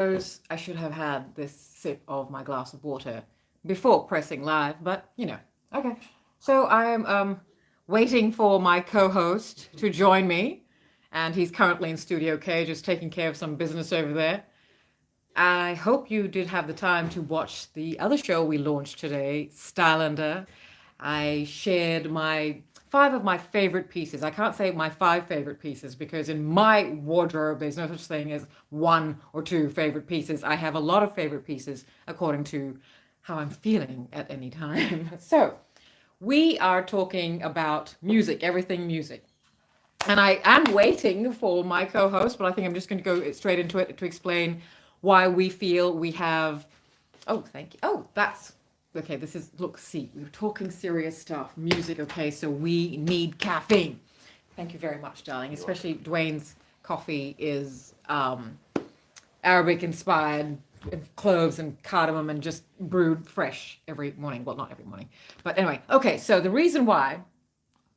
I should have had this sip of my glass of water before pressing live, but Okay. So I am waiting for my co-host to join me, and he's currently in Studio K, just taking care of some business over there. I hope you did have the time to watch the other show we launched today, Stylander. I shared my five of my favorite pieces. I can't say my five favorite pieces because in my wardrobe, there's no such thing as one or two favorite pieces. I have a lot of favorite pieces according to how I'm feeling at any time. So, we are talking about music, everything music. And I am waiting for my co host, but I think I'm just going to go straight into it to explain why we feel we have. Oh, thank you. Oh, that's okay. This is, look, see, we're talking serious stuff, music. Okay, so we need caffeine. Thank you very much, darling. Especially Dwayne's coffee is Arabic inspired, cloves and cardamom, and just brewed fresh every morning. Well, not every morning, but anyway. Okay, so the reason why,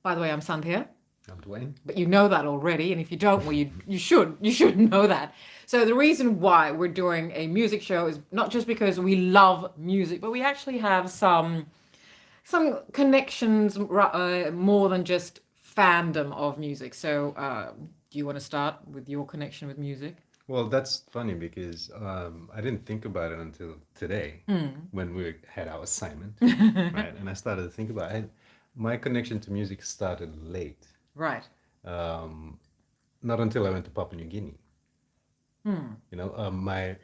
by the way, I'm Sania. I'm Dwayne. But you know that already, and if you don't, well, you should know that. So the reason why we're doing a music show is not just because we love music, but we actually have some connections more than just fandom of music. So do you want to start with your connection with music? Well, that's funny because I didn't think about it until today when we had our assignment, right? And I started to think about it. My connection to music started late. Right. Not until I went to Papua New Guinea. My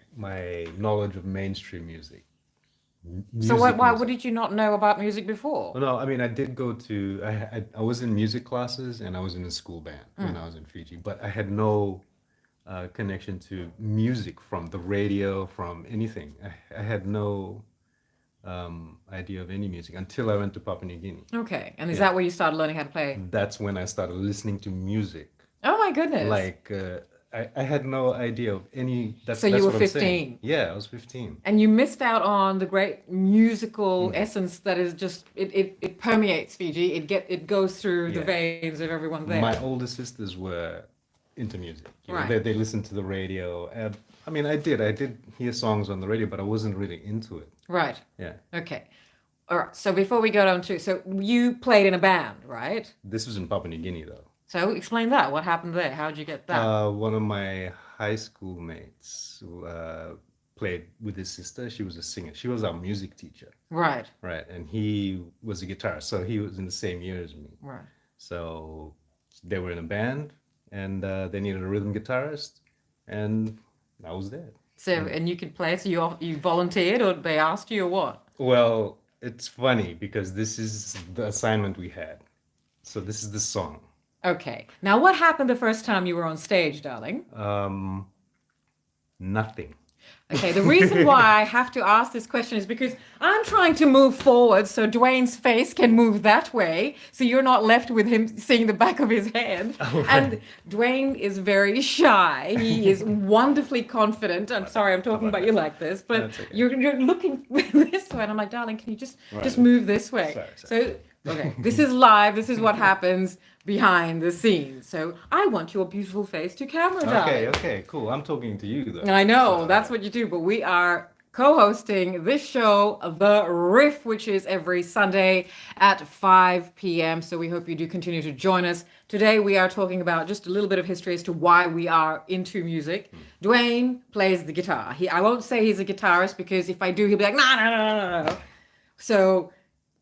knowledge of mainstream music. So what did you not know about music before? Well, no, I mean I did go to I was in music classes and I was in a school band when I was in Fiji, but I had no connection to music from the radio, from anything. I had no idea of any music until I went to Papua New Guinea. Okay, and is that where you started learning how to play? That's when I started listening to music. Oh my goodness! Like I had no idea of any. So you were 15. Yeah, I was 15. And you missed out on the great musical essence that is just it permeates Fiji. It goes through the veins of everyone there. My older sisters were into music. Right. They listened to the radio. I mean, I did hear songs on the radio, but I wasn't really into it. Right. Yeah. Okay. All right. So before we go down to, so you played in a band, right? This was in Papua New Guinea, though. So explain that. What happened there? How did you get that? One of my high school mates played with his sister. She was a singer. She was our music teacher. Right. Right. And he was a guitarist. So he was in the same year as me. Right. So they were in a band and they needed a rhythm guitarist. And I was there. So, and you could play, so you volunteered or they asked you or what? Well, it's funny because this is the assignment we had. So this is the song. Okay. Now, what happened the first time you were on stage, darling? Nothing. Okay, the reason why I have to ask this question is because I'm trying to move forward so Dwayne's face can move that way, so you're not left with him seeing the back of his head. Oh, right. And Dwayne is very shy. He is wonderfully confident. I'm sorry I'm talking about you like this, but okay. You're looking this way, and I'm like, darling, can you just move this way? Sorry. So, okay, this is live. This is what happens behind the scenes. So I want your beautiful face to camera, darling. Okay, cool. I'm talking to you, though. I know, that's what you do, but we are co-hosting this show, The Riff, which is every Sunday at 5 p.m. So we hope you do continue to join us. Today we are talking about just a little bit of history as to why we are into music. Dwayne plays the guitar. I won't say he's a guitarist because if I do, he'll be like, no. So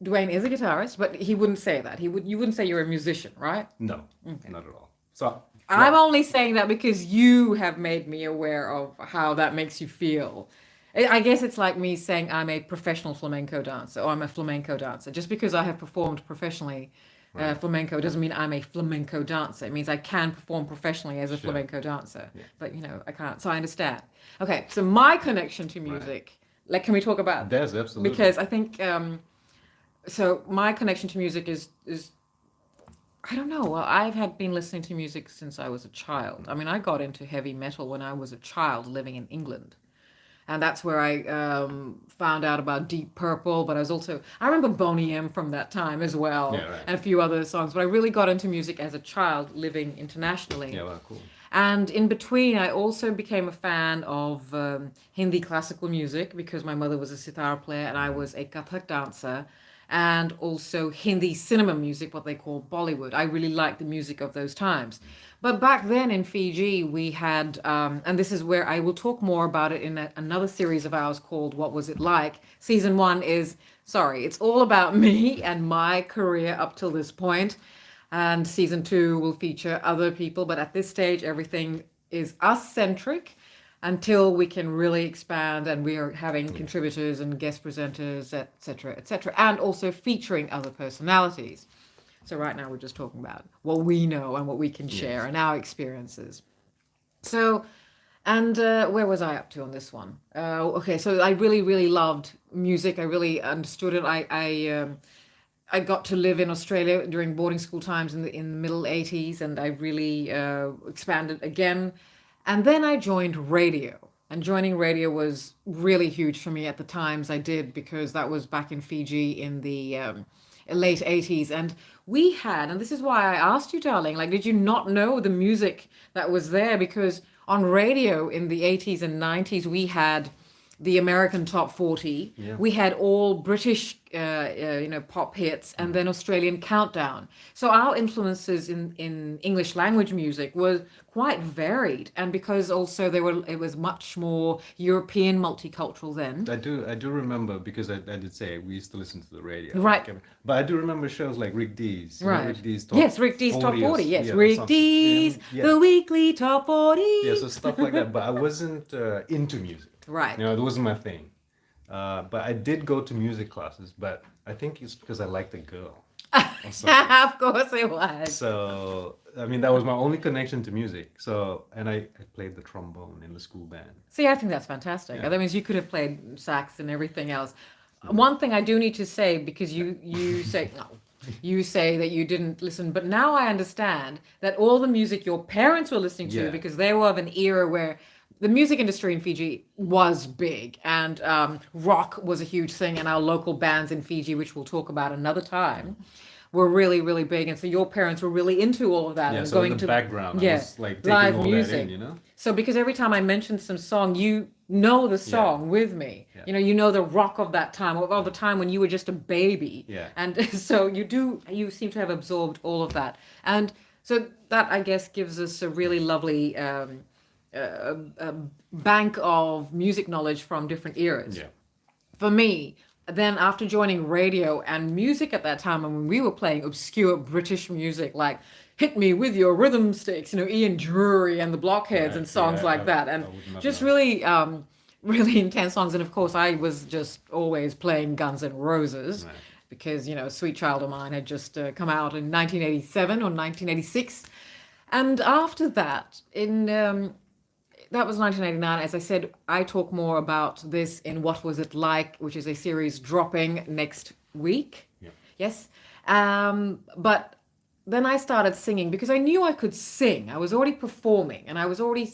Dwayne is a guitarist, but he wouldn't say that. You wouldn't say you're a musician, right? No, not at all. So I'm only saying that because you have made me aware of how that makes you feel. I guess it's like me saying I'm a professional flamenco dancer or I'm a flamenco dancer. Just because I have performed professionally flamenco doesn't mean I'm a flamenco dancer. It means I can perform professionally as a flamenco dancer. Yeah. But, I can't. So I understand. Okay, so my connection to music, can we talk about that? Yes, absolutely. Because I think... So my connection to music is I don't know. Well, I've been listening to music since I was a child. I mean, I got into heavy metal when I was a child living in England. And that's where I found out about Deep Purple. But I remember Boney M from that time as well. Yeah, right. And a few other songs. But I really got into music as a child living internationally. Yeah, well, cool. And in between, I also became a fan of Hindi classical music because my mother was a sitar player and I was a Kathak dancer. And also Hindi cinema music, what they call Bollywood. I really liked the music of those times. But back then in Fiji, we had, and this is where I will talk more about it in another series of ours called What Was It Like? Season 1 is, sorry, it's all about me and my career up till this point. And season 2 will feature other people, but at this stage, everything is us centric until we can really expand and we are having contributors and guest presenters, etc., and also featuring other personalities. So right now we're just talking about what we know and what we can share and our experiences. So, and where was I up to on this one? Okay, so I really, really loved music. I really understood it. I got to live in Australia during boarding school times in the middle 80s, and I really expanded again. And then I joined radio. And joining radio was really huge for me at the times I did, because that was back in Fiji in the late 80s. And we had, and this is why I asked you, darling, like, did you not know the music that was there? Because on radio in the 80s and 90s, we had the American Top 40. Yeah. We had all British, pop hits, and then Australian Countdown. So our influences in English language music was quite varied, and because also it was much more European multicultural then. I do remember, because I did say we used to listen to the radio. Right. But I do remember shows like Rick D's. You know, Right. Rick D's Top Yes, Rick D's Top 40. Yes, yeah, Rick something. D's, Yeah. the weekly Top 40. Yeah, so stuff like that. But I wasn't into music. Right. You know, it wasn't my thing. But I did go to music classes, but I think it's because I liked a girl. Or something. Of course it was. So, I mean, that was my only connection to music. So, and I played the trombone in the school band. See, I think that's fantastic. Yeah. That means you could have played sax and everything else. One thing I do need to say, because you say no, you say that you didn't listen, but now I understand that all the music your parents were listening to, Yeah. because they were of an era where the music industry in Fiji was big, and rock was a huge thing, and our local bands in Fiji, which we'll talk about another time, were really, really big. And so your parents were really into all of that, Yeah, and so going in the to background, yeah, I was like taking live all music. that in, you know? So because every time I mention some song, you know the song with me. Yeah. You know the rock of that time, of the time when you were just a baby. Yeah. And so you seem to have absorbed all of that. And so that, I guess, gives us a really lovely bank of music knowledge from different eras. Yeah. For me, then after joining radio and music at that time, and when we were playing obscure British music like Hit Me With Your Rhythm Sticks, Ian Drury and the Blockheads and songs like that, and just really really intense songs. And of course I was just always playing Guns N' Roses, because Sweet Child of Mine had just come out in 1987 or 1986. And after that, that was 1989. As I said, I talk more about this in What Was It Like, which is a series dropping next week. Yeah. Yes. But then I started singing because I knew I could sing. I was already performing, and I was already,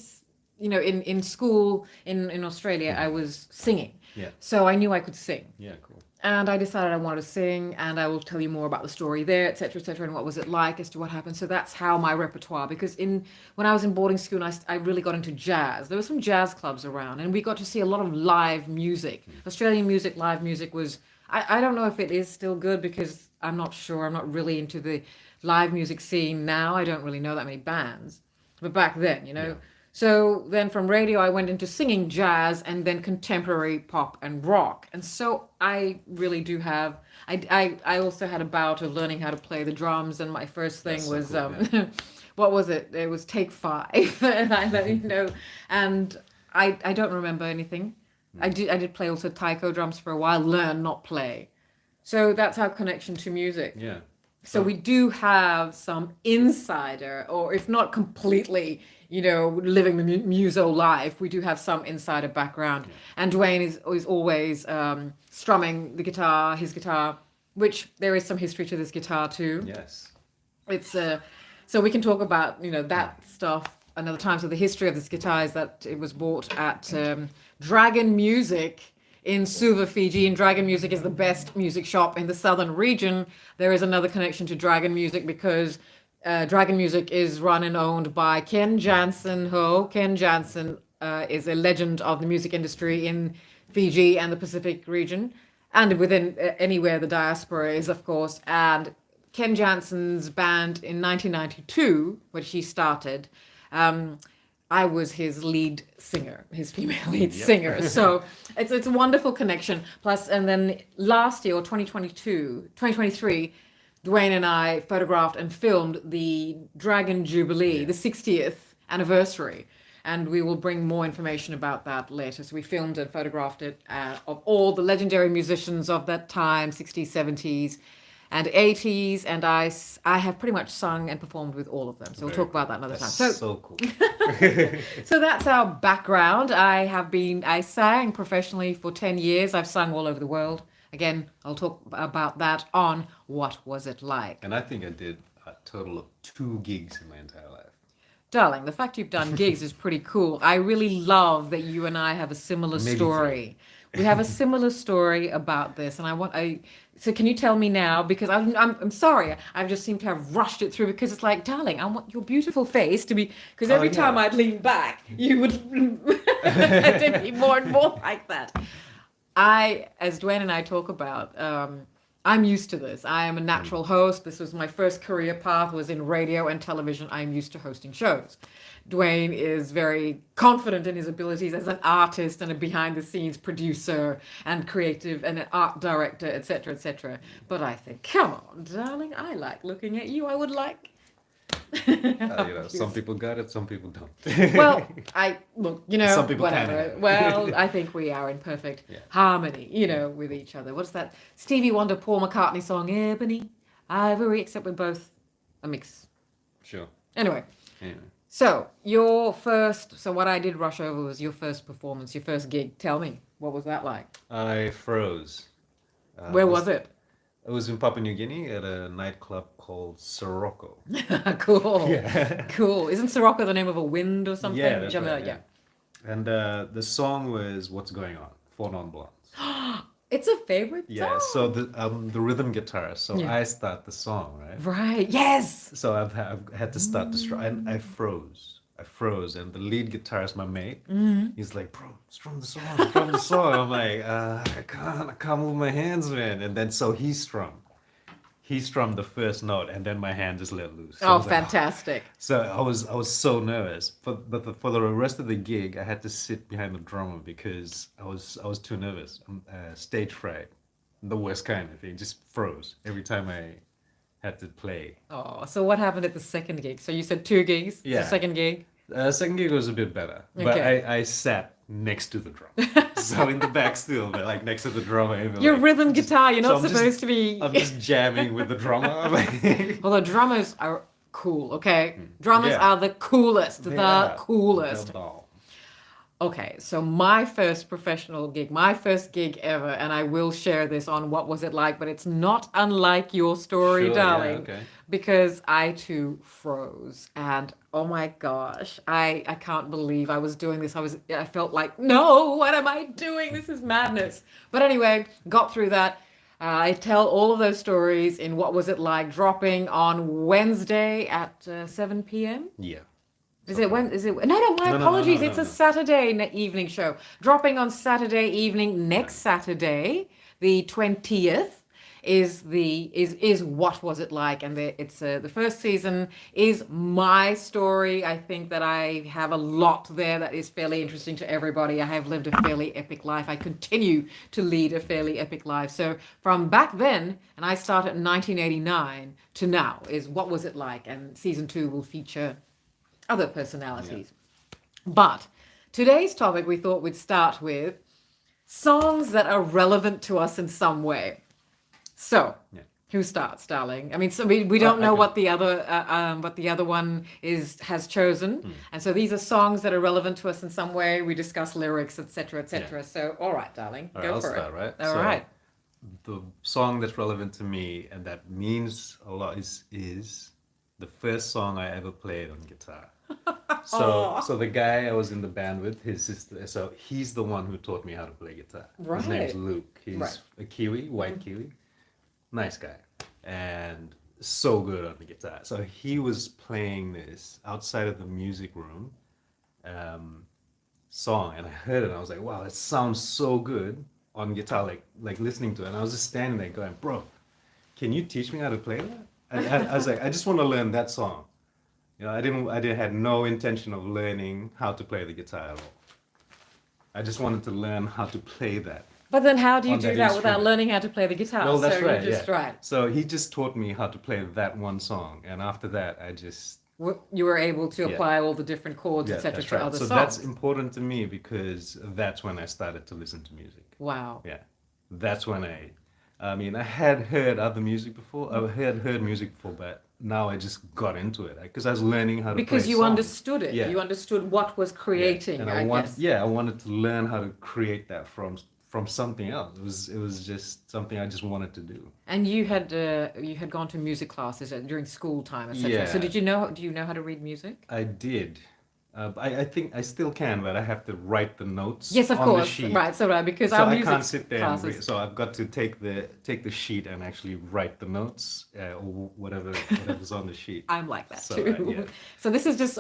in school in Australia, I was singing. Yeah. So I knew I could sing. Yeah, cool. And I decided I wanted to sing, and I will tell you more about the story there, etc., and what was it like as to what happened. So that's how my repertoire, because when I was in boarding school, I really got into jazz. There were some jazz clubs around, and we got to see a lot of live music. Australian music, live music was, I don't know if it is still good, because I'm not sure. I'm not really into the live music scene now. I don't really know that many bands. But back then, Yeah. So then from radio, I went into singing jazz and then contemporary pop and rock. And so I really do have, I also had a bout of learning how to play the drums. And my first thing That's so was, cool, what was it? It was take 5. And and I don't remember anything. I did play also taiko drums for a while, learn, not play. So that's our connection to music. Yeah. So we do have some insider, or if not completely, living the muso life, we do have some insider background. Yeah. And Dwayne is always strumming the guitar, his guitar, which there is some history to this guitar too. Yes. It's so we can talk about that stuff another time. So the history of this guitar is that it was bought at Dragon Music in Suva, Fiji, and Dragon Music is the best music shop in the southern region. There is another connection to Dragon Music because Dragon Music is run and owned by Ken Jansen Ho. Ken Jansen is a legend of the music industry in Fiji and the Pacific region, and within anywhere the diaspora is, of course. And Ken Jansen's band in 1992, which he started, I was his lead singer, his female lead singer. So it's a wonderful connection. Plus, and then last year, or 2023, Dwayne and I photographed and filmed the Dragon Jubilee, the 60th anniversary. And we will bring more information about that later. So we filmed and photographed it of all the legendary musicians of that time, 60s, 70s, and 80s. And I have pretty much sung and performed with all of them. So we'll talk about that another time. So cool. So that's our background. I sang professionally for 10 years. I've sung all over the world. Again, I'll talk about that on What Was It Like? And I think I did a total of 2 gigs in my entire life. Darling, the fact you've done gigs is pretty cool. I really love that you and I have a similar story. We have a similar story about this, and so can you tell me now? Because I'm sorry, I just seem to have rushed it through because it's like, darling, I want your beautiful face to be, because every time I'd lean back, you would to be more and more like that. As Dwayne and I talk about, I'm used to this. I am a natural host. This was my first career path, was in radio and television. I'm used to hosting shows. Dwayne is very confident in his abilities as an artist and a behind-the-scenes producer and creative and an art director, etc., etc. But I think, come on, darling, I like looking at you. I would like... Some people got it, some people don't. Well, some people whatever. can. Well, I think we are in perfect harmony, with each other. What's that Stevie Wonder, Paul McCartney song, Ebony, Ivory, except we're both a mix. Sure. Anyway. So what I did rush over was your first performance, your first gig. Tell me, what was that like? I froze. Where was it? It was in Papua New Guinea at a nightclub called Sirocco. Cool. Yeah. Cool. Isn't Sirocco the name of a wind or something? Yeah, that's right, yeah. And the song was What's Going On, for Non-Blondes. It's a favorite song. Yeah, so the rhythm guitarist. So I start the song, right? Right, yes! So I've had to start the strum, and I froze, and the lead guitarist, my mate, he's like, bro, strum the song. I'm like, I can't move my hands, man. And then so he strummed the first note, and then my hand just let loose. So fantastic. So I was so nervous, but for the rest of the gig, I had to sit behind the drummer because I was too nervous. Stage fright, the worst kind of thing, just froze every time I had to play. Oh, so what happened at the second gig? So you said 2 gigs? Yeah. The second gig? Second gig was a bit better, but I sat next to the drummer. So in the back still, but like next to the drummer. Your rhythm guitar, you're not supposed to be... I'm just jamming with the drummer. Well, the drummers are cool, okay? Drummers are the coolest, coolest. Okay, so my first professional gig, my first gig ever, and I will share this on What Was It Like, but it's not unlike your story, darling, because I too froze, and oh my gosh, I can't believe I was doing this. I felt like, no, what am I doing? This is madness. But anyway, got through that. I tell all of those stories in What Was It Like, dropping on Wednesday at 7 p.m. Yeah. Is it when? Is it? No, my apologies. It's a Saturday evening show. Dropping on Saturday evening. Next Saturday, the 20th, is What Was It Like? And it's the first season is my story. I think that I have a lot there that is fairly interesting to everybody. I have lived a fairly epic life. I continue to lead a fairly epic life. So from back then, and I started in 1989 to now, is What Was It Like? And season 2 will feature other personalities. But today's topic, we thought we'd start with songs that are relevant to us in some way. So, who starts, darling? I mean, so we don't know what the other one has chosen, and so these are songs that are relevant to us in some way. We discuss lyrics, etc., etc. So, all right, darling, go for it. I'll start, right? All right. The song that's relevant to me and that means a lot is the first song I ever played on guitar. So the guy I was in the band with, his sister, so he's the one who taught me how to play guitar. Right. His name's Luke. He's a Kiwi, white Kiwi. Nice guy. And so good on the guitar. So he was playing this outside of the music room song, and I heard it, and I was like, wow, it sounds so good on guitar, like listening to it. And I was just standing there going, bro, can you teach me how to play that? I was like, I just want to learn that song. You know, I had no intention of learning how to play the guitar at all. I just wanted to learn how to play that. But then how do you On do that that without instrument. learning how to play the guitar? Well, that's so right. you just Yeah. right. So he just taught me how to play that one song, and after that, You were able to Yeah. apply all the different chords, yeah, etc. that's to right. other So songs. that's important to me because that's when I started to listen to music. Wow. Yeah, that's when I mean, I had heard other music before. I had heard music before, but now I just got into it because I was learning how to Because play you songs. understood it. Yeah. You understood what was creating, And I guess. I wanted to learn how to create that from something else. It was just something I just wanted to do. And you had gone to music classes during school time, etc. Yeah. So do you know how to read music? I did. I think I still can, but I have to write the notes Yes, of on course. the sheet. Right, so right, because So our I music can't sit there classes. and read. So I've got to take the sheet and actually write the notes or whatever's on the sheet. I'm like that So, too. yeah. So this is just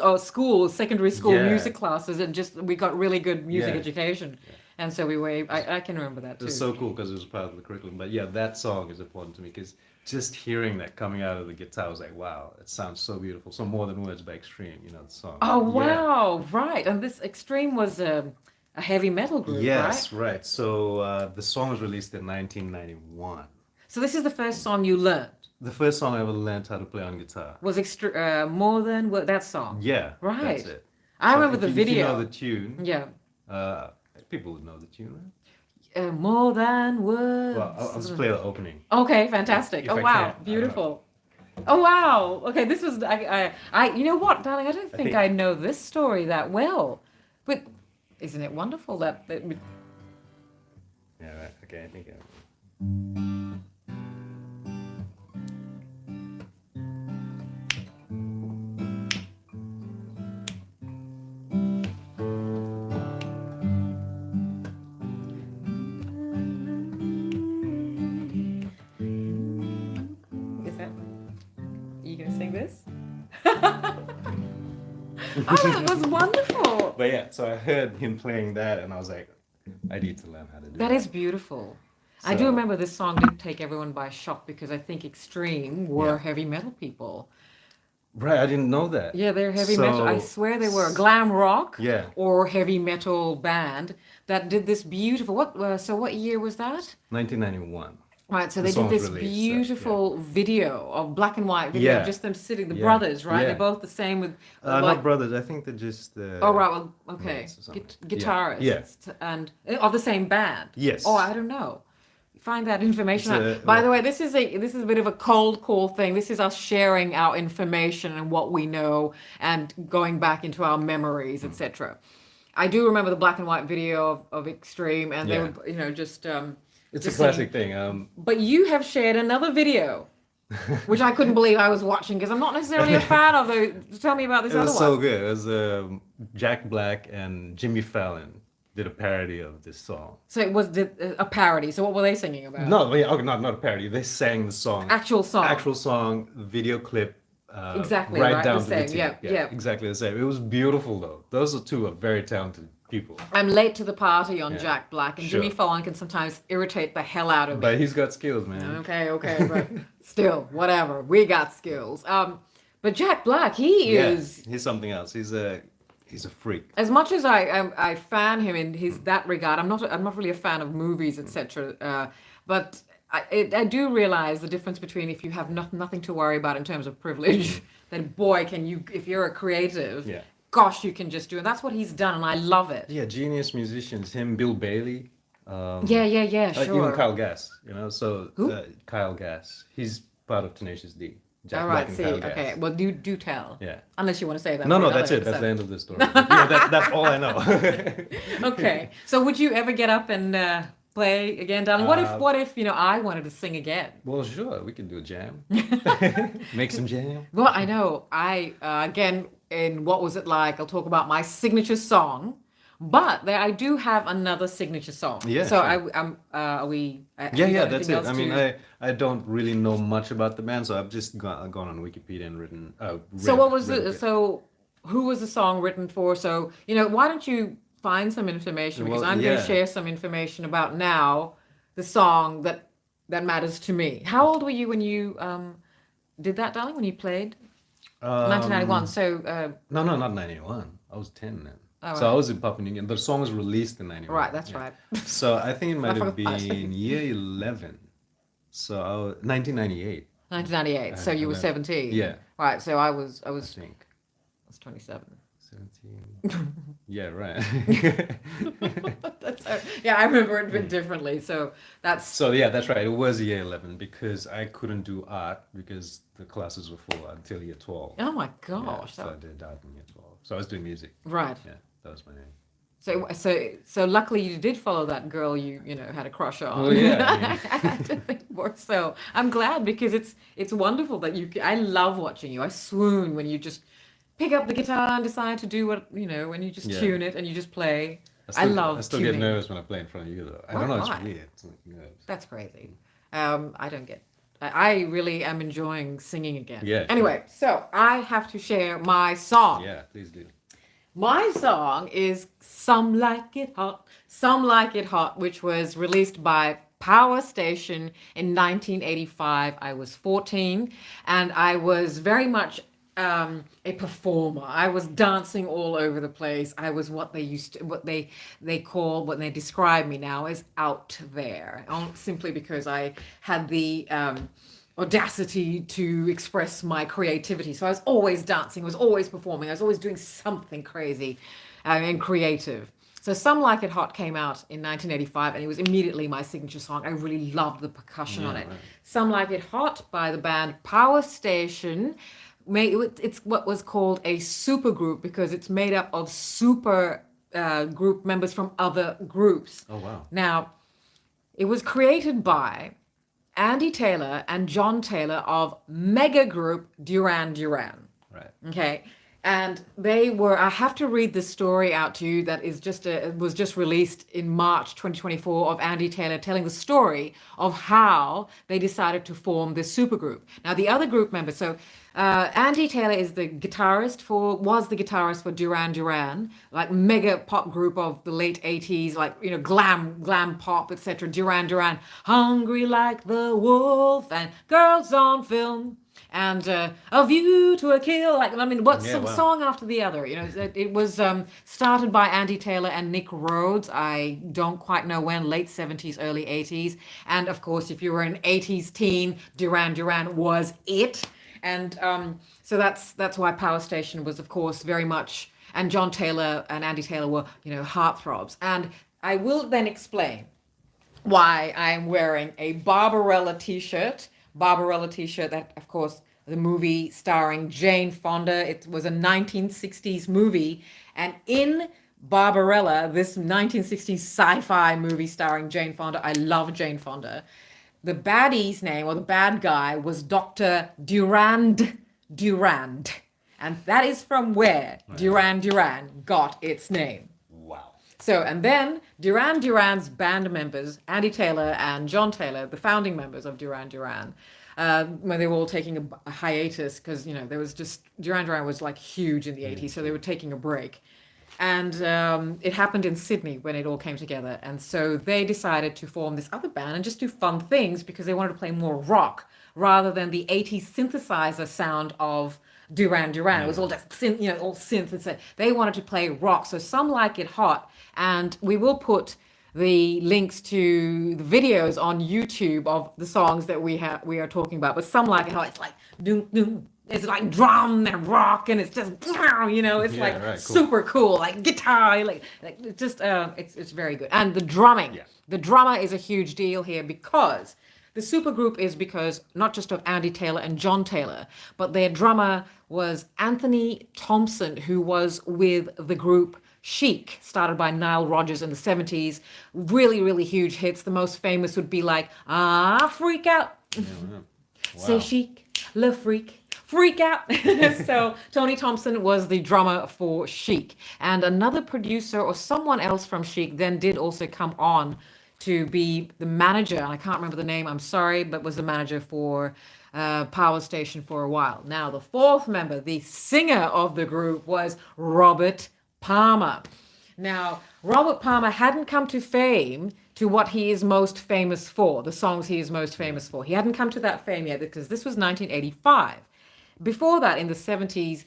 secondary school Yeah. music classes, and just we got really good music Yeah. education, and so I can remember that It too. was so cool because it was part of the curriculum. But yeah, that song is important to me because just hearing that coming out of the guitar, I was like, wow, it sounds so beautiful. So More Than Words by Extreme, you know, the song. Oh Yeah. wow! Right, and this Extreme was a heavy metal group, Yes, right? right. So the song was released in 1991. So this is the first song you learned. The first song I ever learned how to play on guitar. Was More Than that song? Yeah, Right. that's it. I So remember if the you- If you video. know the tune, Yeah. people would know the tune, right? More Than Words. Well, I'll just play the opening. Okay, fantastic. If Oh I wow, can, I don't know. beautiful. Oh wow. Okay, this was you know what, darling? I don't think think- I know this story that well, but isn't it wonderful that Yeah, right. Okay, I think. is that? Are you gonna sing this? Oh, that was wonderful. But yeah, so I heard him playing that, and I was like, I need to learn how to do That is beautiful. I do So- remember this song did take everyone by shock because I think Extreme were Yeah. heavy metal people. Right, I didn't know that. Yeah, they're heavy metal. I So- swear they were a glam rock Yeah. or heavy metal band that did this beautiful. What year was that? 1991. Right, so The they did song's this released, beautiful video of black and white video, Yeah. just them sitting, the Yeah. brothers, right? Yeah. They're both the same with. Not brothers. I think they're just. Oh right, well, okay, mates or something. guitarists, Yeah. and of the same band. Yes. Oh, I don't know. Find that information It's out. By the way, this is a bit of a cold call thing. This is us sharing our information and what we know and going back into our memories, etc. I do remember the black and white video of Extreme, and they Yeah. were, just. It's just a classic thing. But you have shared another video, which I couldn't believe I was watching because I'm not necessarily a fan of those. Tell me about this It other was one. so good. It was Jack Black and Jimmy Fallon did a parody of this song. So it was a parody. So what were they singing about? No, yeah, okay, not a parody. They sang the song. Actual song. Actual song, video clip. Exactly, right right, down the to same, the T. yeah. Exactly the same. It was beautiful though. Those two are very talented people. I'm late to the party on Yeah. Jack Black, and Sure. Jimmy Fallon can sometimes irritate the hell out of me. But he's got skills, man. Okay, but still, whatever. We got skills. But Jack Black, he Yeah, is. he's something else. He's a freak. As much as I fan him in that regard, I'm not really a fan of movies, etc. But I do realize the difference between if you have nothing to worry about in terms of privilege, then boy, can you, if you're a creative, Yeah. gosh, you can just do it. That's what he's done, and I love it. Yeah, genius musicians. Him, Bill Bailey. Yeah, sure. Even Kyle Gass. So Who? Kyle Gass. He's part of Tenacious D. Jack All Black right, and see, Kyle Gass. okay. Well, do tell. Yeah. Unless you want to say that. No, for no, another that's it. That's the episode. end of the story. That's all I know. Okay. So would you ever get up and play again, darling? What if I wanted to sing again? Well, sure, we can do a jam. Make some jam. Well, I know. Again, in What Was It Like, I'll talk about my signature song, But I do have another signature song. Yeah, So sure. are we? Have Yeah, you yeah, got that's anything it. else I mean, to? I don't really know much about the band, so I've just gone on Wikipedia and So what was read a the? bit. So who was the song written for? So why don't you find some information because Well, I'm going to yeah. share some information about now the song that matters to me. How old were you when you did that, darling? When you played 1991? Um, So no, no, not 91. I was 10 then. all So I right, was in Papua New Guinea. The song was released in right, 91. that's Yeah. right. So I think it I might have forgot. been year 11. So 1998. 1998. So you were 11. 17, Yeah, right? So I I was think. 27. 17. Yeah, right. Yeah, I remember it a bit differently. So that's So yeah, that's right. It was year 11 because I couldn't do art because the classes were full until year 12. oh my Yeah, gosh. so I did art in year 12. So I was doing music. Right. Yeah, that was my name. So luckily you did follow that girl you had a crush on. Well, yeah, I mean, I don't think more so. I'm glad because it's wonderful that I love watching you. I swoon when you just pick up the guitar and decide to do when you just yeah. tune it and you just play. I I still, I love still get tuning. nervous when I play in front of you, though. I Why? don't know. It's Why? weird. It's like nerves. That's crazy. I don't get. I really am enjoying singing again. Yeah, sure. Anyway, so I have to share my song. Yeah, please do. My song is Some Like It Hot, Some Like It Hot, which was released by Power Station in 1985. I was 14 and I was very much a performer. I was dancing all over the place. I was what they describe me now as out there, simply because I had the audacity to express my creativity. So I was always dancing, I was always performing, I was always doing something crazy and creative. So Some Like It Hot came out in 1985 and it was immediately my signature song. I really loved the percussion on Yeah, it. right. Some Like It Hot by the band Power Station. It's what was called a super group because it's made up of super group members from other groups. Oh, wow. Now, it was created by Andy Taylor and John Taylor of mega group Duran Duran. Right. Okay. And I have to read this story out to you that it was just released in March 2024 of Andy Taylor telling the story of how they decided to form this supergroup. Now, the other group members, so Andy Taylor was the guitarist for Duran Duran, like mega pop group of the late 80s, like, glam pop, etc. Duran Duran, Hungry Like the Wolf, and Girls on Film. And A View to a Kill, what's Yeah, some wow. song after the other? It was started by Andy Taylor and Nick Rhodes. I don't quite know when, late 70s, early 80s. And of course, if you were an 80s teen, Duran Duran was it. And so that's why Power Station was, of course, very much, and John Taylor and Andy Taylor were, heartthrobs. And I will then explain why I'm wearing a Barbarella t-shirt that, of course, the movie starring Jane Fonda. It was a 1960s movie. And in Barbarella, this 1960s sci-fi movie starring Jane Fonda, I love Jane Fonda. The baddie's name, or the bad guy, was Dr. Durand. And that is from where Duran Duran got its name. Wow. So, and then Duran Duran's band members, Andy Taylor and John Taylor, the founding members of Duran Duran, when they were all taking a hiatus, because, there was just, Duran Duran was like huge in the 80s, so they were taking a break. And it happened in Sydney when it all came together. And so they decided to form this other band and just do fun things because they wanted to play more rock rather than the 80s synthesizer sound of Duran Duran. It was all just synth, all synth. And so they wanted to play rock. So Some Like It Hot. And we will put the links to the videos on YouTube of the songs that we are talking about. But Some Like It Hot, it's like doom doom. It's like drum and rock, and it's just it's Yeah, like right, cool. super cool, like guitar, like it's just it's very good. And the drumming, Yeah. the drummer is a huge deal here because the supergroup is because not just of Andy Taylor and John Taylor, but their drummer was Anthony Thompson, who was with the group Chic, started by Nile Rodgers in the 70s. Really, really huge hits. The most famous would be like Freak Out. Yeah, wow. Say chic, le freak, freak out. So Tony Thompson was the drummer for Chic, and another producer or someone else from Chic then did also come on to be the manager. And I can't remember the name, I'm sorry, but was the manager for Power Station for a while. Now, the fourth member, the singer of the group, was Robert Palmer. Now, Robert Palmer hadn't come to fame to what he is most famous for, the songs he is most famous for. He hadn't come to that fame yet because this was 1985. Before that, in the 70s,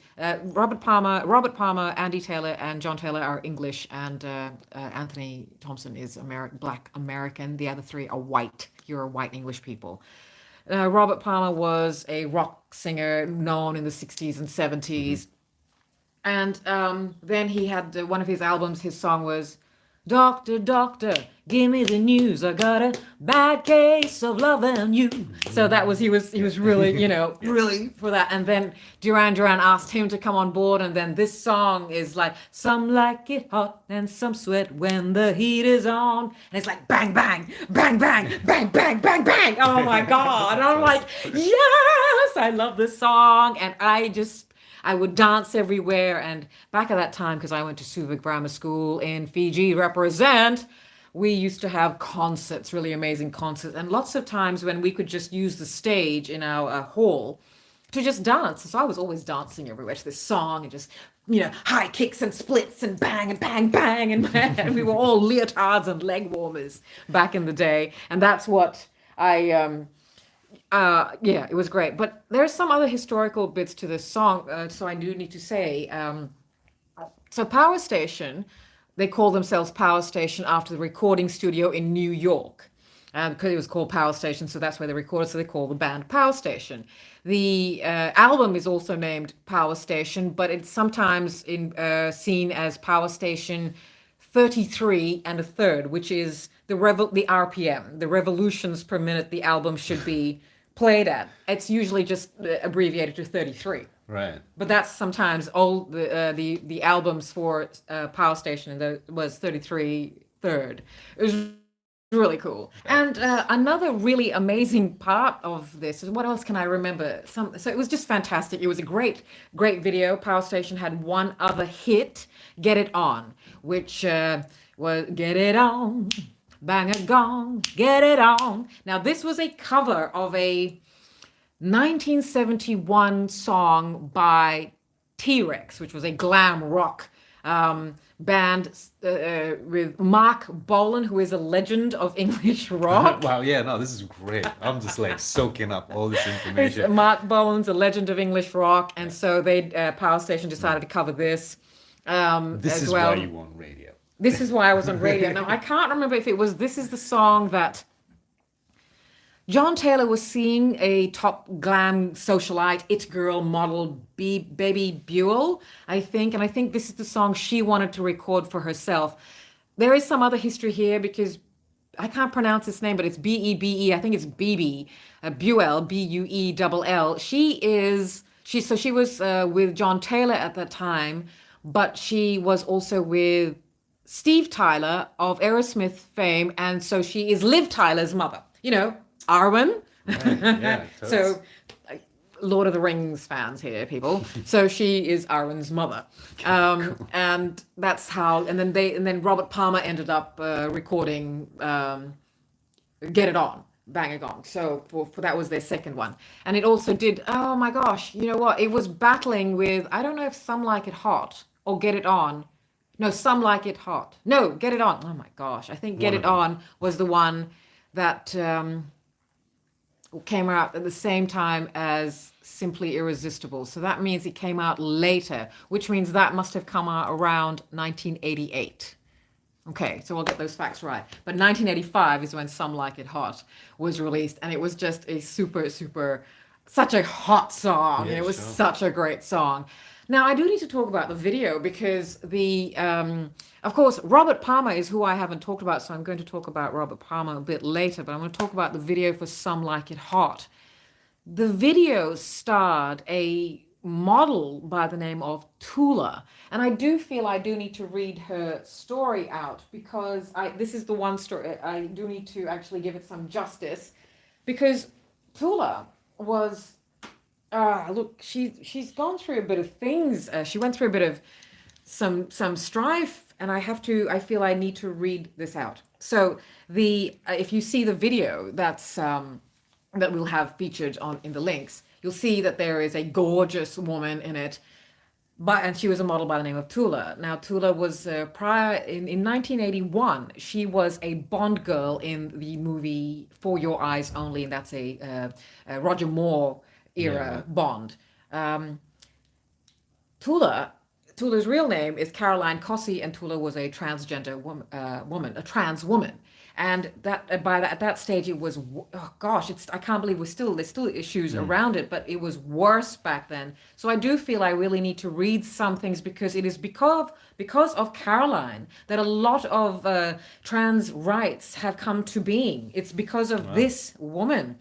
Robert Palmer, Andy Taylor, and John Taylor are English, and Anthony Thompson is Black American. The other three are white. You're white English people. Robert Palmer was a rock singer known in the 60s and 70s. And then he had one of his albums, his song was, Doctor, Doctor, give me the news. I got a bad case of loving you. So that was, he was really, really for that. And then Duran Duran asked him to come on board. And then this song is like, some like it hot and some sweat when the heat is on. And it's like, bang, bang, bang, bang, bang, bang, bang, bang. Oh my God. And I'm like, yes, I love this song. And I would dance everywhere. And back at that time, because I went to Suvik Grammar School in Fiji, represent, we used to have concerts, really amazing concerts. And lots of times when we could just use the stage in our hall to just dance. So I was always dancing everywhere to this song and just, high kicks and splits and bang and bang, bang. And we were all leotards and leg warmers back in the day. And that's what it was great. But there's some other historical bits to this song, so I do need to say. So Power Station, they call themselves Power Station after the recording studio in New York. Because it was called Power Station, so that's where they recorded, so they call the band Power Station. The album is also named Power Station, but it's sometimes seen as Power Station 33 and a third, which is the RPM, the revolutions per minute the album should be played at. It's usually just abbreviated to 33. Right. But that's sometimes all the albums for Power Station was 33 third. It was really cool. And another really amazing part of this is, what else can I remember? So it was just fantastic. It was a great video. Power Station had one other hit, Get It On, which was Get It On, bang a gong, get it on. Now this was a cover of a 1971 song by T-Rex, which was a glam rock band with Mark Bolan, who is a legend of English rock. Wow, yeah, no, this is great. I'm just like soaking up all this information. Mark Bolan's a legend of English rock, and so Power Station decided to cover this. This is why you want radio. This is why I was on radio. Now, I can't remember if it was, this is the song that John Taylor was seeing a top glam socialite, it girl model, Baby Buell, I think. And I think this is the song she wanted to record for herself. There is some other history here because I can't pronounce his name, but it's B-E-B-E. I think it's B-B, Buell, B-U-E-L-L. She was with John Taylor at that time, but she was also with Steve Tyler of Aerosmith fame, and so she is Liv Tyler's mother. Arwen. Right, yeah, So, Lord of the Rings fans here, people. So she is Arwen's mother, and that's how. And then Robert Palmer ended up recording "Get It On," Bang a Gong. So for that was their second one, and it also did. Oh my gosh, you know what? It was battling with, I don't know if Some Like It Hot or Get It On. No, Some Like It Hot. No, Get It On. Oh my gosh, I think Get It On was the one that came out at the same time as Simply Irresistible. So that means it came out later, which means that must have come out around 1988. Okay, so we'll get those facts right. But 1985 is when Some Like It Hot was released, and it was just a such a hot song. Yeah, It was sure. such a great song. Now, I do need to talk about the video because of course, Robert Palmer is who I haven't talked about, so I'm going to talk about Robert Palmer a bit later, but I'm going to talk about the video for Some Like It Hot. The video starred a model by the name of Tula, and I do feel I do need to read her story out because this is the one story I do need to actually give it some justice, because Tula was Look, she's gone through a bit of things. She went through a bit of some strife, and I feel I need to read this out. So the if you see the video that we'll have featured on in the links, you'll see that there is a gorgeous woman in it, and she was a model by the name of Tula. Now, Tula was prior in 1981. She was a Bond girl in the movie For Your Eyes Only, and that's a Roger Moore era Bond. Um, Tula, Tula's real name is Caroline Cossey, and Tula was a transgender woman, a trans woman. And at that stage, it was, oh gosh, I can't believe there's still issues around it, but it was worse back then. So I do feel I really need to read some things, because it is because of Caroline that a lot of trans rights have come to being. It's because of this woman.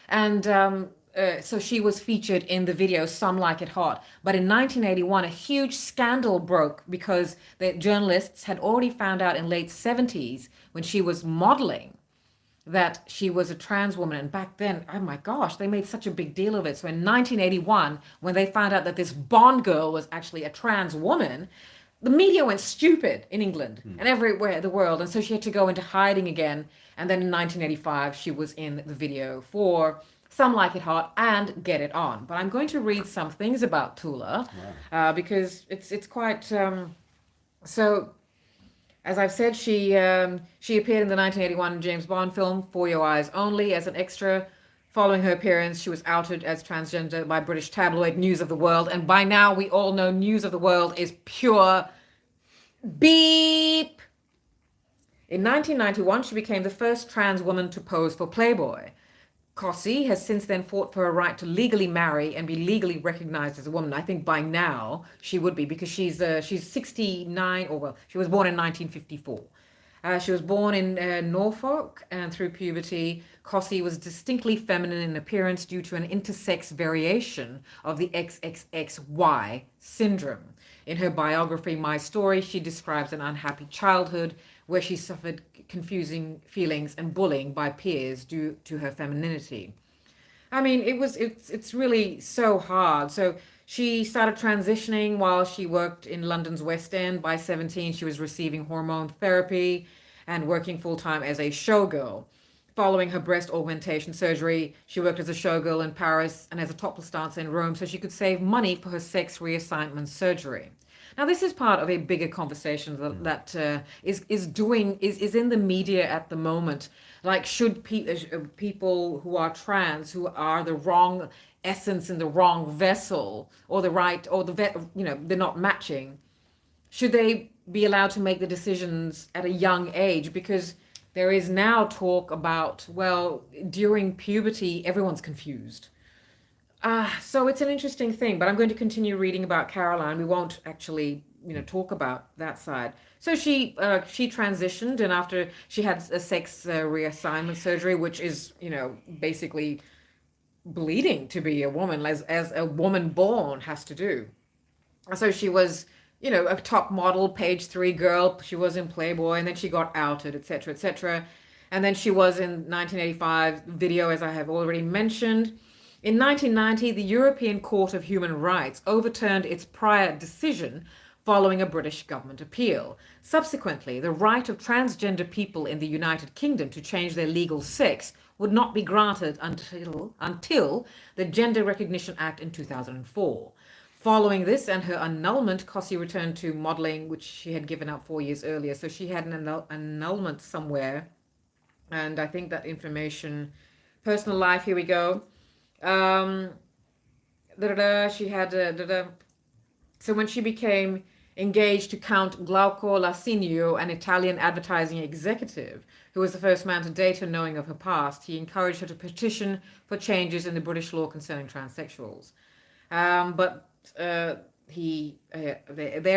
And so she was featured in the video Some Like It Hot. But in 1981, a huge scandal broke because the journalists had already found out in late 70s, when she was modeling, that she was a trans woman. And back then, oh my gosh, they made such a big deal of it. So in 1981, when they found out that this Bond girl was actually a trans woman, the media went stupid in England and everywhere in the world. And so she had to go into hiding again. And then in 1985, she was in the video for Some Like It Hot and Get It On. But I'm going to read some things about Tula because it's quite... so, as I've said, she appeared in the 1981 James Bond film For Your Eyes Only as an extra. Following her appearance, she was outed as transgender by British tabloid News of the World. And by now, we all know News of the World is pure beep. In 1991, she became the first trans woman to pose for Playboy. Cossey has since then fought for her right to legally marry and be legally recognized as a woman. I think by now she would be, because she's 69, or well, she was born in 1954. She was born in Norfolk, and through puberty, Cossey was distinctly feminine in appearance due to an intersex variation of the XXXY syndrome. In her biography, My Story, she describes an unhappy childhood where she suffered confusing feelings and bullying by peers due to her femininity. I mean, it's really so hard. So she started transitioning while she worked in London's West End. By 17, she was receiving hormone therapy and working full-time as a showgirl. Following her breast augmentation surgery, she worked as a showgirl in Paris and as a topless dancer in Rome so she could save money for her sex reassignment surgery. Now, this is part of a bigger conversation that is in the media at the moment. Like, should people who are trans, who are the wrong essence in the wrong vessel, or they're not matching, should they be allowed to make the decisions at a young age? Because there is now talk about, well, during puberty, everyone's confused. So it's an interesting thing, but I'm going to continue reading about Caroline. We won't actually, talk about that side. So she transitioned, and after she had a sex reassignment surgery, which is, basically bleeding to be a woman, as a woman born has to do. So she was, a top model, page 3 girl. She was in Playboy, and then she got outed, etc., etc. And then she was in 1985 video, as I have already mentioned. In 1990, the European Court of Human Rights overturned its prior decision following a British government appeal. Subsequently, the right of transgender people in the United Kingdom to change their legal sex would not be granted until the Gender Recognition Act in 2004. Following this and her annulment, Cossey returned to modeling, which she had given up 4 years earlier. So she had an annulment somewhere. And I think that information, personal life, here we go. She had so when she became engaged to Count Glauco Lasinio, an Italian advertising executive who was the first man to date her, knowing of her past, he encouraged her to petition for changes in the British law concerning transsexuals. But their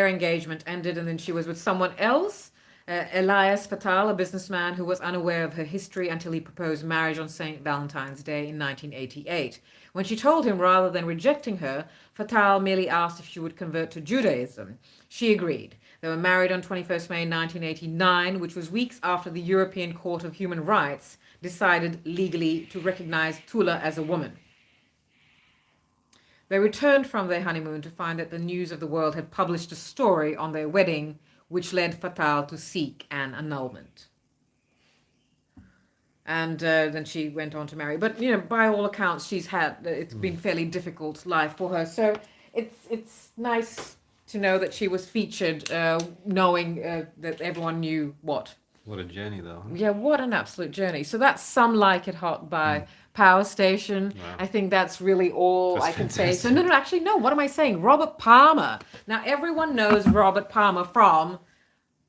engagement ended, and then she was with someone else, Elias Fatal, a businessman who was unaware of her history until he proposed marriage on St. Valentine's Day in 1988. When she told him, rather than rejecting her, Fatal merely asked if she would convert to Judaism. She agreed. They were married on 21st May 1989, which was weeks after the European Court of Human Rights decided legally to recognize Tula as a woman. They returned from their honeymoon to find that the News of the World had published a story on their wedding, which led Fatale to seek an annulment. And then she went on to marry. But, by all accounts, it's been fairly difficult life for her. So it's nice to know that she was featured, knowing that everyone knew what. What a journey, though. Yeah, what an absolute journey. So that's Some Like It Hot by Power Station. Wow. I think that's really all That's I can fantastic. say. So actually, no, what am I saying? Robert Palmer. Now, everyone knows Robert Palmer from,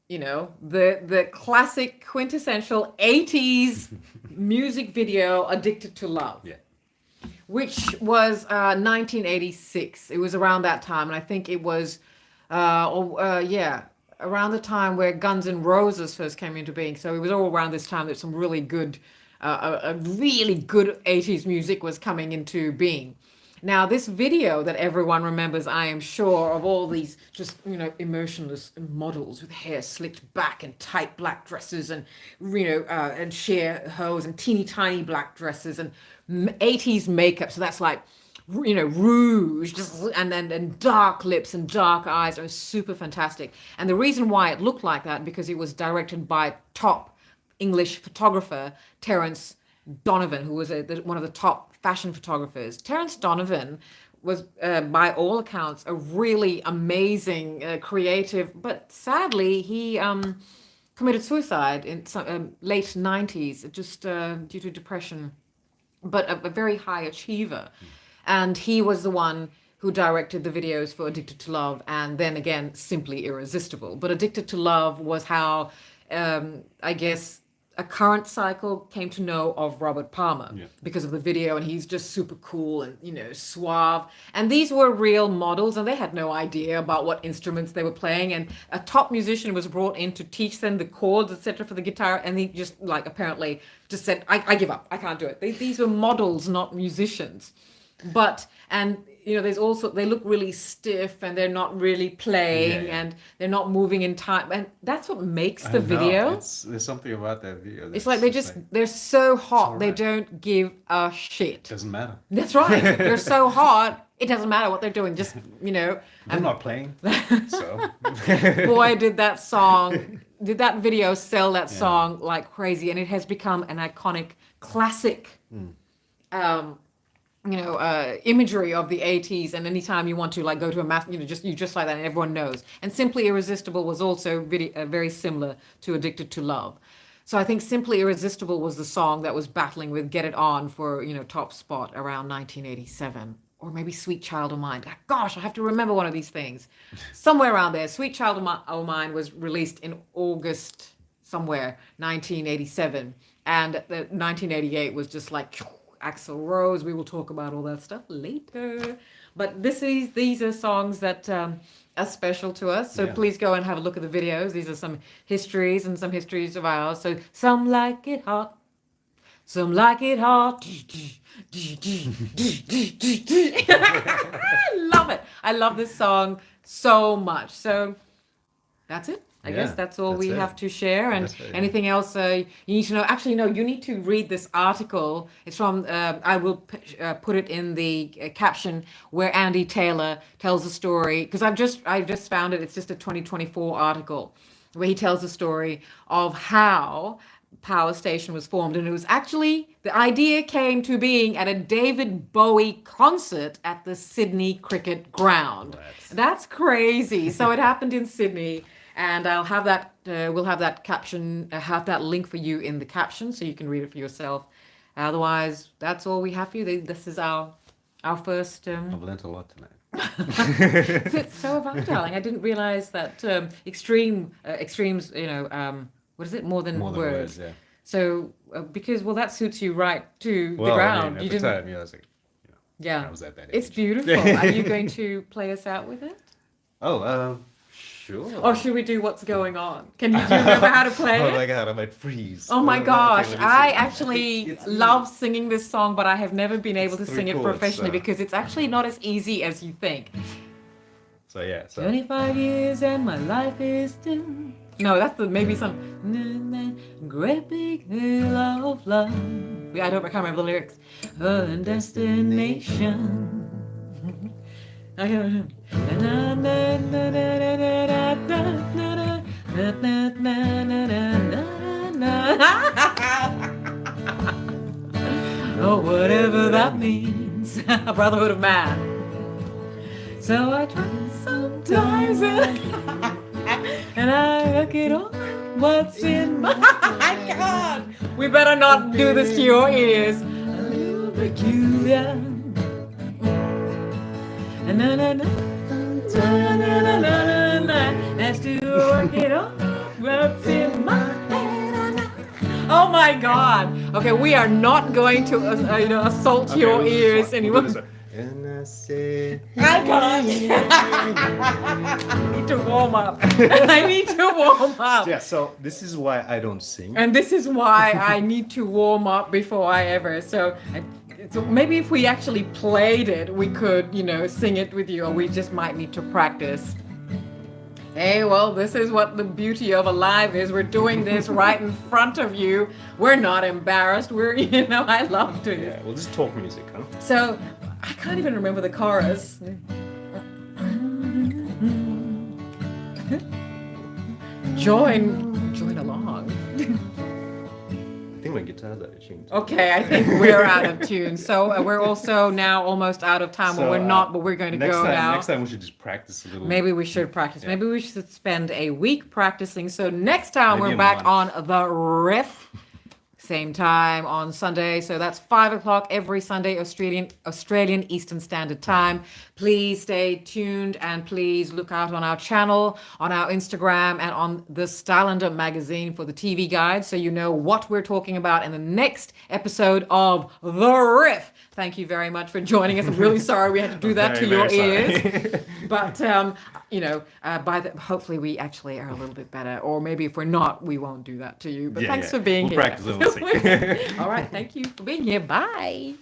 the classic quintessential 80s music video, Addicted to Love. Yeah. Which was 1986. It was around that time. And I think it was, around the time where Guns N' Roses first came into being. So it was all around this time that some really good, a really good 80s music was coming into being. Now, this video that everyone remembers, I am sure, of all these just, emotionless models with hair slicked back and tight black dresses and, and sheer hose and teeny tiny black dresses and 80s makeup. So that's like, rouge, and dark lips and dark eyes. It was super fantastic. And the reason why it looked like that, because it was directed by top English photographer Terence Donovan, who was one of the top fashion photographers. Terence Donovan was, by all accounts, a really amazing, creative, but sadly, he committed suicide in some late 90s, just due to depression, but a very high achiever. And he was the one who directed the videos for Addicted to Love and then again, Simply Irresistible. But Addicted to Love was how, I guess, a current cycle came to know of Robert Palmer because of the video, and he's just super cool and, suave. And these were real models, and they had no idea about what instruments they were playing. And a top musician was brought in to teach them the chords, etc., for the guitar, and he just, apparently just said, I give up. I can't do it. These were models, not musicians. There's also, they look really stiff and they're not really playing and they're not moving in time. And that's what makes the video. There's something about that video. It's like they're so hot, they don't give a shit. Doesn't matter. That's right. They're so hot, it doesn't matter what they're doing. Just, They're not playing. So. Boy, did that video sell that song like crazy. And it has become an iconic classic. Imagery of the 80s, and anytime you want to go to a mass, just like that, and everyone knows. And Simply Irresistible was also very similar to Addicted to Love. So I think Simply Irresistible was the song that was battling with Get It On for, top spot around 1987. Or maybe Sweet Child O' Mine. Gosh, I have to remember one of these things. Somewhere around there. Sweet Child O' Mine was released in August somewhere, 1987. And 1988 was just like Axl Rose. We will talk about all that stuff later. But these are songs that are special to us. So please go and have a look at the videos. These are some histories and some histories of ours. So Some Like It Hot. Some like it hot. I love it. I love this song so much. So that's it. I guess that's all we have to share. And anything else you need to know? Actually, no, you need to read this article. It's from, I will put it in the caption, where Andy Taylor tells a story. Because I just found it. It's just a 2024 article where he tells the story of how Power Station was formed. And it was actually, the idea came to being at a David Bowie concert at the Sydney Cricket Ground. That's crazy. So it happened in Sydney. And I'll have that, we'll have that caption, have that link for you in the caption so you can read it for yourself. Otherwise, that's all we have for you. This is our first... I've learned a lot tonight. So have I, darling. I didn't realize that extremes, what is it? More than words. Yeah. So, because, that suits you right to the I ground. mean, at the time, I was like, I was at that age. It's beautiful. Are you going to play us out with it? Sure. Or should we do What's Going On? Do you remember how to play it? Oh my God, I might freeze. Oh my gosh, I actually love singing this song, but I have never been able to sing it professionally because it's actually not as easy as you think. So 25 years and my life is still... No, that's maybe some great big hill of love. I can't remember the lyrics. A destination. I can. Oh, whatever that means. Brotherhood of man. So I try sometimes and I look at all what's in my God. We better not do this to your ears. A little peculiar. Has to work it all what's in my head. Oh my God. Okay, we are not going to assault your ears anymore. And I say, I can't. I need to warm up. I need to warm up. yeah. So this is why I don't sing. And this is why I need to warm up before I ever. So maybe if we actually played it, we could, sing it with you, or we just might need to practice. Hey, well, this is what the beauty of a live is. We're doing this right in front of you. We're not embarrassed. We're, I love doing Yeah, it. well, this is talk music, huh? So I can't even remember the chorus. Join along. I think my guitar's out of tune. Okay, I think we're out of tune. So we're also now almost out of time. Well, So, we're not, but we're going to go now. Next time we should just practice a little. Maybe we should practice. Yeah. Maybe we should spend a week practicing. So next time Maybe we're a back month. on the Riff. Same time on Sunday. So that's 5 o'clock every Sunday, Australian Eastern Standard Time. Please stay tuned and please look out on our channel, on our Instagram, and on the Stylander magazine for the TV guide, so you know what we're talking about in the next episode of The Riff. Thank you very much for joining us. I'm really sorry we had to do that to your ears. But, hopefully we actually are a little bit better. Or maybe if we're not, we won't do that to you. But thanks for being we'll here. Practice and we'll see. All right. Thank you for being here. Bye.